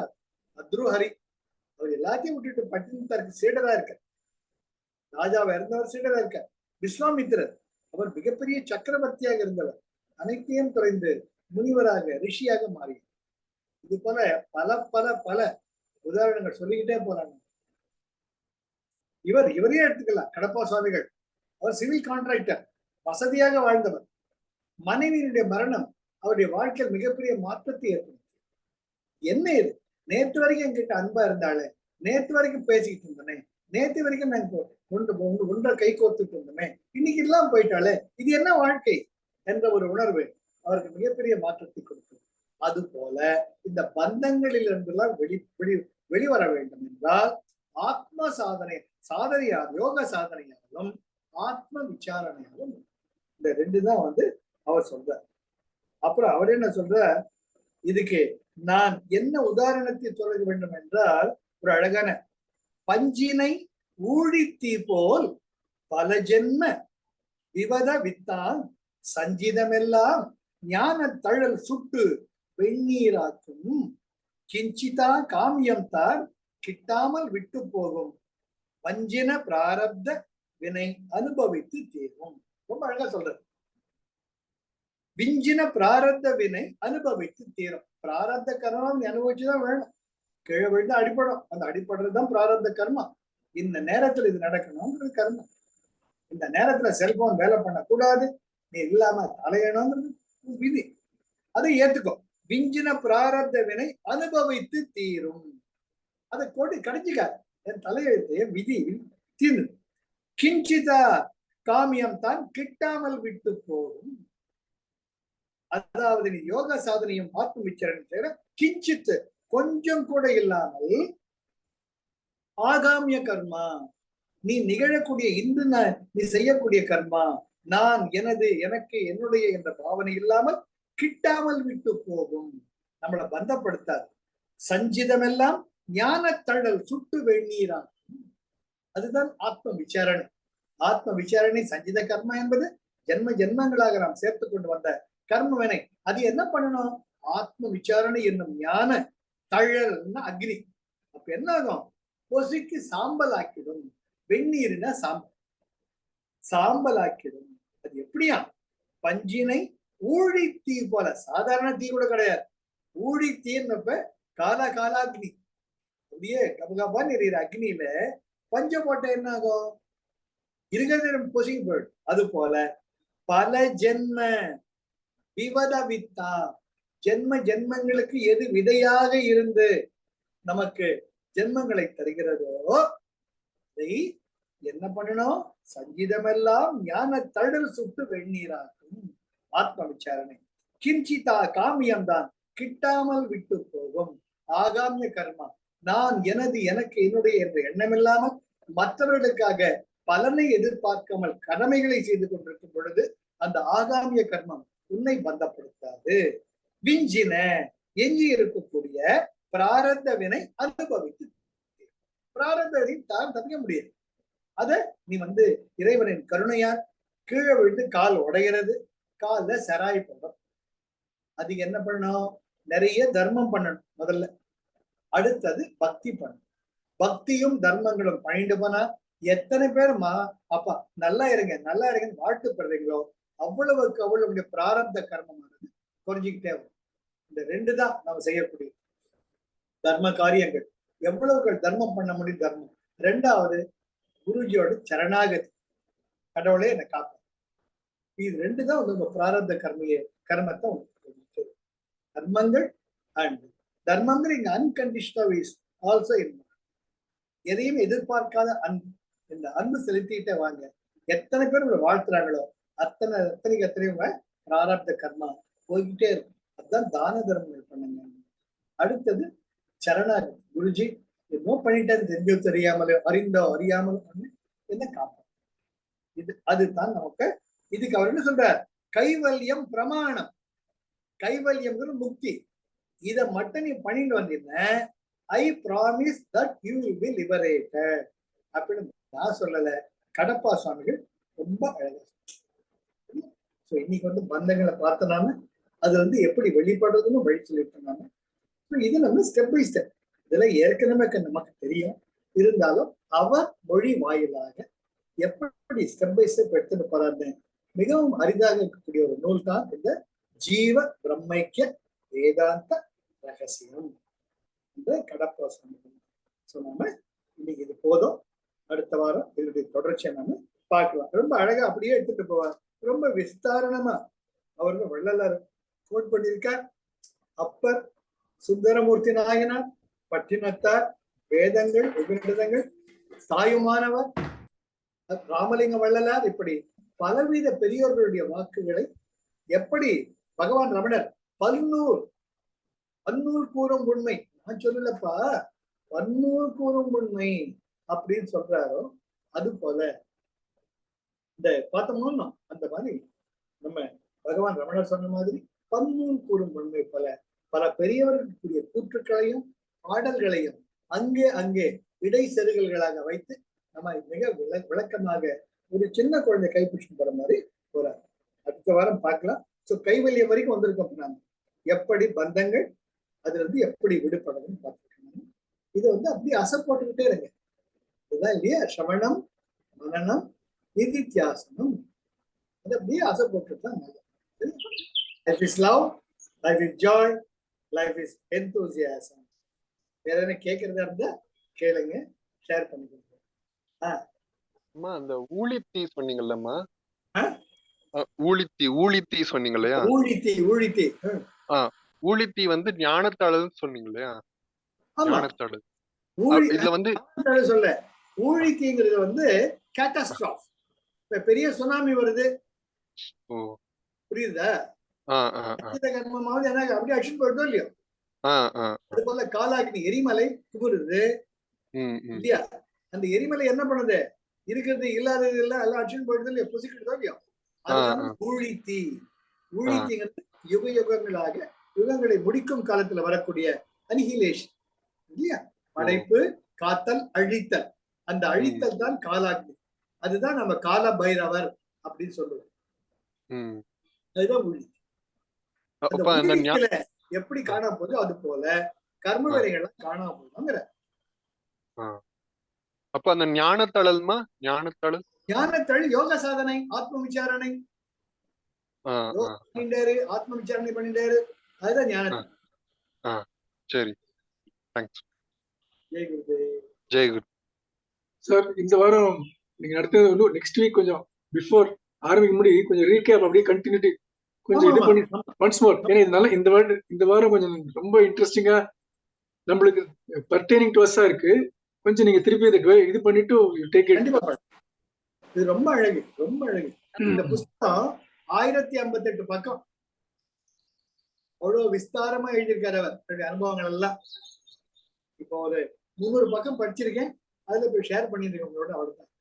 அத்ருஹரி, அவர் எல்லாத்தையும் விட்டுட்டு பட்டினத்தாருக்கு சீடரா இருக்க. ராஜாவை இருந்தவர் சீடரா இருக்க. விஸ்வாமித்திரர், அவர் மிகப்பெரிய சக்கரவர்த்தியாக இருந்தவர், அனைத்தையும் குறைந்து முனிவராக ரிஷியாக மாறி. இது போல பல பல பல உதாரணங்கள் சொல்லிக்கிட்டே போறாங்க. இவரே எடுத்துக்கலாம். கடப்பா சுவாமிகள், அவர் சிவில் கான்ட்ராக்டர், வசதியாக வாழ்ந்தவர். மனைவியினுடைய மரணம் அவருடைய வாழ்க்கையில் மிகப்பெரிய மாற்றத்தை ஏற்படுத்தி. என்ன இது? நேற்று வரைக்கும் என்கிட்ட அன்பா இருந்தாலே, நேற்று வரைக்கும் பேசிக்கிட்டு இருந்தனே, நேற்று வரைக்கும் நாங்க ஒன்றை கை கோர்த்துட்டு இருந்தோமே, இன்னைக்கு எல்லாம் போயிட்டாலே, இது என்ன வாழ்க்கை என்ற ஒரு உணர்வு அவருக்கு மிகப்பெரிய மாற்றத்தை கொடுத்தது. அது போல இந்த பந்தங்களில் இருந்தெல்லாம் வெளிவர வேண்டும் என்றால் ஆத்ம சாதனையாக யோக சாதனையாலும் ஆத்ம விசாரணையாலும், இந்த ரெண்டு தான் வந்து அவர் சொல்றார். அப்புறம் அவர் என்ன சொல்ற, இதுக்கு நான் என்ன உதாரணத்தை சொல்ல வேண்டும் என்றால், ஒரு அழகான பஞ்சினை ஊழித்தீ போல் பல ஜென்ம விவத வித்தான் சஞ்சிதமெல்லாம் ஞான தழல் சுட்டு வெந்நீராக்கும் கிஞ்சிதா காமியம் தான் கிட்டாமல் விட்டு போகும் வஞ்சின பிராரப்த வினை அனுபவித்து தீரும். ரொம்ப அழகா சொல்றது. விஞ்சின பிராரப்த வினை அனுபவித்து தீரும். பிராரப்த கர்மம் அனுபவிச்சுதான் வேணும். கீழே விழுந்து அடிப்படும். அந்த அடிப்படுறதுதான் பிராரப்த கர்மம். இந்த நேரத்துல இது நடக்கணும்ன்றது கர்மம். இந்த நேரத்துல செல்போன் வேலை பண்ணக்கூடாது, நீ இல்லாம தலையணும்ன்றது விதி. அதை ஏத்துக்கோ. விஞ்சின பிராரப்த வினை அனுபவித்து தீரும். அதை கொடி கடிஞ்சிக்காது. என் தலையெழுத்தைய விதி தீர்ந்து. கிஞ்சிதா காமியம் தான் கிட்டாமல் விட்டு போகும். அதாவது நீ யோக சாதனையும் ஆத்ம விசாரணை கிஞ்சித்து கொஞ்சம் கூட இல்லாமல் ஆகாமிய கர்மா, நீ நிகழக்கூடிய இன்று நீ செய்யக்கூடிய கர்மா, நான் எனது எனக்கு என்னுடைய என்ற பாவனை இல்லாமல் கிட்டாமல் விட்டு போகும். நம்மளை பந்தப்படுத்தாது. சஞ்சிதமெல்லாம் ஞான தழல் சுட்டு வெந்நீராகும். அதுதான் ஆத்ம விசாரணை. ஆத்ம விசாரணை சஞ்சித கர்மா என்பது ஜென்ம ஜென்மங்களாக நாம் சேர்த்து கொண்டு வந்த கர்மவினை. அது என்ன பண்ணணும்? ஆத்ம விசாரணை என்னும் ஞான தழல் அக்னி. அப்ப என்ன ஆகும்? பொசுக்கு சாம்பல் ஆக்கிடும். வெந்நீர்னா சாம்பல் ஆக்கிடும். அது எப்படியா? பஞ்சினை ஊழி தீ போல. சாதாரண தீ கூட கிடையாது. ஊழி தீர்னப்ப காலாக்னி, அப்படியே கபகபான்னு எறிகிற அக்னியில பஞ்ச போட்ட என்ன ஆகும்? இருக்கிற பொசுங்கி போயிடும். அது போல பல ஜென்ம விவத வித்தா, ஜென்ம ஜென்மங்களுக்கு எது விதையாக இருந்து நமக்கு ஜென்மங்களை தருகிறதோ அதை என்ன பண்ணணும்? சங்கீதமெல்லாம் ஞான தழல் சுட்டு வெந்நீராக்கும். ஆத்ம விசாரணை. கிஞ்சிதா காமியம் தான் கிட்டாமல் விட்டு போகும். ஆகாமிய கர்மா, நான் எனது எனக்கு என்னுடைய என்ற எண்ணமில்லாமல் மற்றவர்களுக்காக பலனை எதிர்பார்க்காமல் கடமைகளை செய்து கொண்டிருக்கும் பொழுது அந்த ஆகாமிய கர்மம் உன்னை பந்தப்படுத்தாது. விஞ்சின எஞ்சி இருக்கக்கூடிய பிராரத்த வினை அனுபவித்து, பிராரத்த வினை தான் தப்பிக்க முடியாது. அத நீ வந்து இறைவனின் கருணையால் கீழே விழுந்து கால் உடைகிறது, கால்ல செராய் போடும். அதுக்கு என்ன பண்ணணும்? நிறைய தர்மம் பண்ணணும் முதல்ல. அடுத்தது பக்தி பண்ணணும். பக்தியும் தர்மங்களும் பணிந்து போனா எத்தனை பேருமா அப்பா நல்லா இருங்க நல்லா இருங்கன்னு வாழ்த்துப்படுறீங்களோ அவ்வளவுக்கு அவ்வளவு பிராரப்த கர்மமானது குறைஞ்சிக்கிட்டே வரும். இந்த ரெண்டு தான் நம்ம செய்யக்கூடிய தர்ம காரியங்கள். எவ்வளவுக்கு தர்மம் பண்ண முடியும் தர்மம். ரெண்டாவது குருஜியோட சரணாகதி. கடவுளே என்னை காப்ப, இது ரெண்டு தான் நம்ம பிராரப்த கர்மத்தை தர்மங்கள் அண்ட் தர்மங்கள் இங்க அன்கண்டிஷனல் இஸ் ஆல்சோ எதையும் எதிர்பார்க்காத அன்பு. இந்த அன்பு செலுத்திட்டே வாங்க. எத்தனை பேர் உங்களை வாழ்த்துறாங்களோ அத்தனையும் பிராரப்த கர்மா போய்கிட்டே இருக்கும். அதுதான் தான தர்மங்கள் பண்ணுங்க. அடுத்தது சரணாகதி. குருஜி என்னோ பண்ணிட்டேன், தெரிஞ்சோ தெரியாமலோ அறிந்தோ அறியாமலோ பண்ணு என்ன காப்போம். அதுதான் நமக்கு. இதுக்கு அவர் என்ன சொல்றார்? கைவல்யம் பிரமாணம். கைவல்யம்ங்கிற முக்தி. இதை மட்டும் நீ பண்ணிட்டு வந்தீங்கன்னா I promise that you will be liberated அப்படின்னு நான் சொல்லல, கடப்பா சுவாமிகள் ரொம்ப அழகா. இன்னைக்கு பந்தங்களை பார்த்தனாம அது எப்படி வெளிப்படுறதுன்னு வழி சொல்லிட்டு நாம. இது நம்ம ஸ்டெப் பை ஸ்டெப் இதெல்லாம் ஏற்கனவே நமக்கு தெரியும். இருந்தாலும் அவர் மொழி வாயிலாக எப்படி ஸ்டெப் பை ஸ்டெப் எடுத்துட்டு போறாருன்னு மிகவும் அரிதாக இருக்கக்கூடிய ஒரு நூல் தான் இந்த ஜீவ பிரம்மைக்கிய வேதாந்த ரகசியம். இந்த கடப்பா சுவாமிகள் சொன்னாம இன்னைக்கு இது போதும். அடுத்த வாரம் இதனுடைய தொடர்ச்சியை நாம பார்க்கலாம். ரொம்ப அழகா அப்படியே எடுத்துட்டு போவார். ரொம்ப விஸ்தாரணமா அவர்கள் வள்ளலார் கோட் பண்ணியிருக்கார். அப்பர், சுந்தரமூர்த்தி நாயனார், பட்டினத்தார், வேதங்கள், உபநிடதங்கள், தாயுமானவர், ராமலிங்க வள்ளலார், இப்படி பலவித பெரியோர்களுடைய வாக்குகளை எப்படி பகவான் ரமணர் பன்னூல் கூறும் உண்மை, நான் சொல்லலப்பா பன்னூல் கூறும் உண்மை அப்படின்னு சொல்றாரோ அது போல இந்த பார்த்தோம்னா அந்த மாதிரி நம்ம பகவான் ரமணர் சொன்ன மாதிரி பன்னூல் கூறும் உண்மை போல பல பெரியவர்களுக்குரிய கூற்றுக்களையும் பாடல்களையும் அங்கே இடை செருகல்களாக வைத்து நம்ம மிக விளக்கமாக ஒரு சின்ன குழந்தை கைப்பிடிச்சு போற மாதிரி போறாரு. அடுத்த வாரம் பார்க்கலாம். சோ கைவல்யம் வரைக்கும் வந்திருக்கோம். நாம எப்படி பந்தங்கள் அதுல இருந்து எப்படி விடுபடணும்னு பார்த்துருக்கோம். இதை அப்படியே அசை போட்டுக்கிட்டே இருங்க. இதுதான் இல்லையா சமணம், மனனம், நிதித்தியாசனம். அது அப்படியே அசை போட்டுட்டு தான் life is love, life is Joy, life is enthusiasm. வேற என்ன கேட்கறதா இருந்தா கேளுங்க, ஷேர் பண்ணிக்கோங்க. அந்த ஊழித்தி சொன்னீங்கல்லம்மா, ஊழித்தி சொன்னீங்க இல்லையா? ஊழித்தி ஞானத்தாளு சொன்னீங்க இல்லையா? ஞானத்தாளு இதுல சொல்ல ஊழித்திங்கிறது கேட்டாஸ்ட்ராஃப். இப்ப பெரிய சுனாமி வருது, புரியுதா? கர்மமாவது எனக்கு அப்படியே அடிச்சுட்டு போயிடுதோ இல்லையோ, அது போல காலாக்னி எரிமலை குமுறுது இல்லையா? அந்த எரிமலை என்ன பண்ணுது? இருக்கிறது இல்லாதது எல்லாம் அடிச்சுட்டு போயிடுது இல்லையா? புசிக்கிட்டு இல்லையோ? ஊழித்தி. ஊழித்திங்கிறது யுக யுகங்களாக யுகங்களை முடிக்கும் காலத்துல வரக்கூடிய அனிஹிலேஷன் இல்லையா? படைப்பு, காத்தல், அழித்தல். அந்த அழித்தல் தான் காலாக்னி. அதுதான் நம்ம கால பைரவர் அப்படின்னு சொல்லுவோம். அதுதான் ஊழித்தி. எப்படி காணாம போதோ அது போல கர்ம வேலைகள்லாம் காணாம போதுங்கிற. அப்ப அந்த ஞானத்தழல்மா, ஞானத்தழல் யோக சாதனை, ஆத்ம விசாரணை பண்ணிட்டாரு, ஆத்ம விசாரணை பண்ணிட்டாரு. அதுதான் ஞானத்தழல். சரி, தேங்க்ஸ். ஜெய் குரு. ஜெய் குரு சார். இந்த வாரம் நீங்க நடத்துறது நெக்ஸ்ட் வீக் கொஞ்சம் பிஃபோர் ஆரம்பிக்க முடி கொஞ்சம் ரீகேப் அப்படியே கண்டினியூட்டி கொஞ்சம் இது பண்ணி ஒன்ஸ் மோர். ஏன்னா இதனால இந்த வாரம் கொஞ்சம் ரொம்ப இன்ட்ரெஸ்டிங்கா நம்மளுக்கு பர்டேனிங் டு அஸ்ஸா இருக்கு. கொஞ்சம் நீங்க திருப்பி இதை இது பண்ணிட்டு டேக் இட். இது ரொம்ப அழகு, ரொம்ப அழகு. இந்த புத்தகம் 1058 பக்கம். அவ்வளவு விஸ்தாரமா எழுதியிருக்காரு அவர் அனுபவங்கள் எல்லாம். இப்போ ஒரு 300 பக்கம் படிச்சிருக்கேன். அதுல போய் ஷேர் பண்ணிருக்கேன் உங்களோட. அவ்வளவுதான்.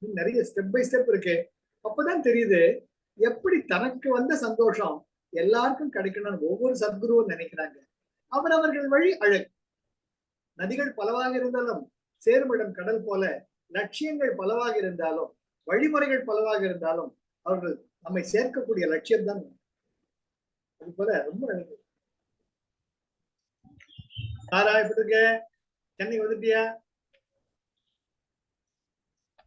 நிறைய ஸ்டெப் பை ஸ்டெப் இருக்கு. அப்பதான் தெரியுது எப்படி தனக்கு வந்த சந்தோஷம் எல்லாருக்கும் கிடைக்கணும்னு ஒவ்வொரு சத்குருவும் நினைக்கிறாங்க. அவரவர்கள் வழி அழகு. நதிகள் பலவாக இருந்தாலும் சேருமிடம் கடல் போல லட்சியங்கள் பலவாக இருந்தாலும் வழிமுறைகள் பலவாக இருந்தாலும் அவர்கள் நம்மை சேர்க்கக்கூடிய லட்சியம் தான். அது போல ரொம்ப அழகு. யாரா எப்படி இருக்க? சென்னை வந்துட்டியா?